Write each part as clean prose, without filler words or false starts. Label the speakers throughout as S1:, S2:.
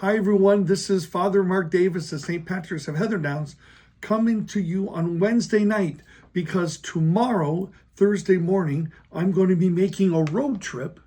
S1: Hi everyone, this is Father Mark Davis of St. Patrick's of Heatherdowns coming to you on Wednesday night because tomorrow, Thursday morning, I'm going to be making a road trip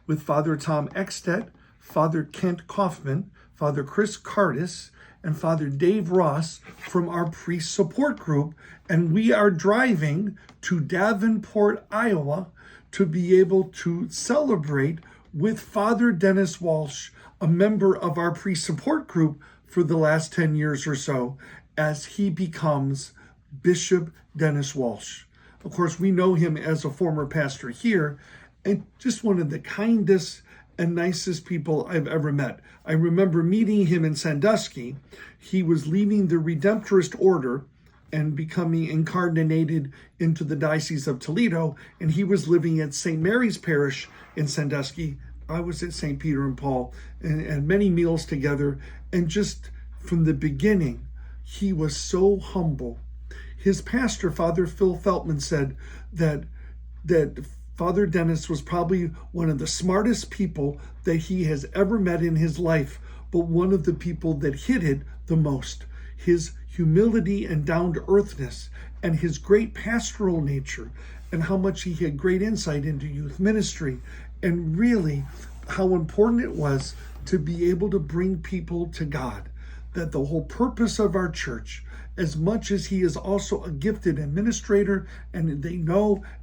S1: with Father Tom Ekstedt, Father Kent Kaufman, Father Chris Cardis, and Father Dave Ross from our priest support group, and we are driving to Davenport, Iowa to be able to celebrate with Father Dennis Walsh, a member of our priest support group for the last 10 years or so, as he becomes Bishop Dennis Walsh. Of course, we know him as a former pastor here, and just one of the kindest and nicest people I've ever met. I remember meeting him in Sandusky. He was leaving the Redemptorist order and becoming incarnated into the Diocese of Toledo, and he was living at St. Mary's Parish in Sandusky. I was at St. Peter and Paul, and many meals together, and just from the beginning, he was so humble. His pastor, Father Phil Feltman, said that Father Dennis was probably one of the smartest people that he has ever met in his life, but one of the people that hid it the most. His humility and down-to-earthness and his great pastoral nature and how much he had great insight into youth ministry and really how important it was to be able to bring people to God. That the whole purpose of our church, as much as he is also a gifted administrator, and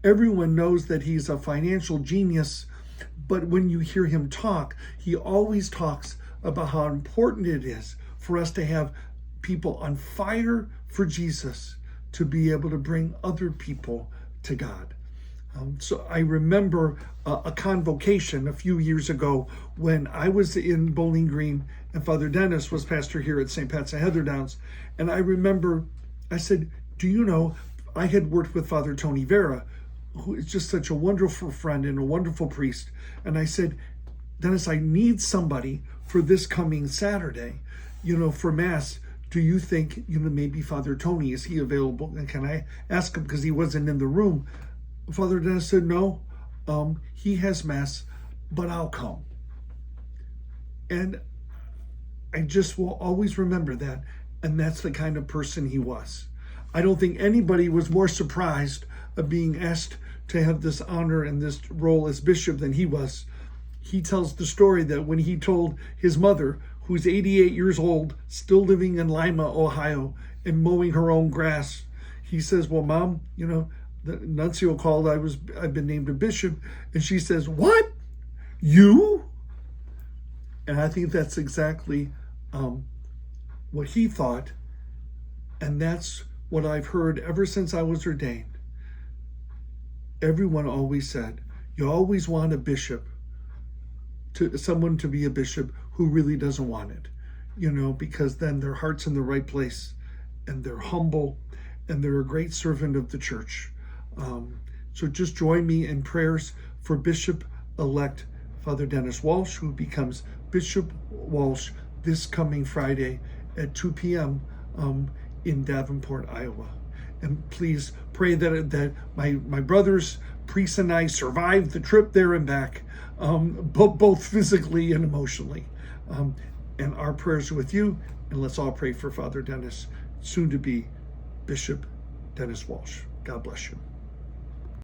S1: everyone knows that he's a financial genius, but when you hear him talk, he always talks about how important it is for us to have people on fire for Jesus to be able to bring other people to God. So I remember a convocation a few years ago when I was in Bowling Green and Father Dennis was pastor here at St. Pat's and Heatherdowns. And I remember I said, do you know, I had worked with Father Tony Vera, who is just such a wonderful friend and a wonderful priest. And I said, Dennis, I need somebody for this coming Saturday, for Mass. Do you think, maybe Father Tony, is he available? And can I ask him, because he wasn't in the room? Father Dennis said, no, he has Mass, but I'll come. And I just will always remember that. And that's the kind of person he was. I don't think anybody was more surprised of being asked to have this honor and this role as bishop than he was. He tells the story that when he told his mother, who's 88 years old, still living in Lima, Ohio, and mowing her own grass, he says, well, Mom, the nuncio called, I've been named a bishop. And she says, what? You? And I think that's exactly what he thought. And that's what I've heard ever since I was ordained. Everyone always said, you always want a bishop, someone to be a bishop who really doesn't want it, because then their heart's in the right place and they're humble and they're a great servant of the church. So just join me in prayers for Bishop-elect Father Dennis Walsh, who becomes Bishop Walsh this coming Friday at 2 p.m. In Davenport, Iowa. And please pray that my brothers, priests, and I survive the trip there and back, both physically and emotionally. And our prayers are with you, and let's all pray for Father Dennis, soon to be Bishop Dennis Walsh. God bless you.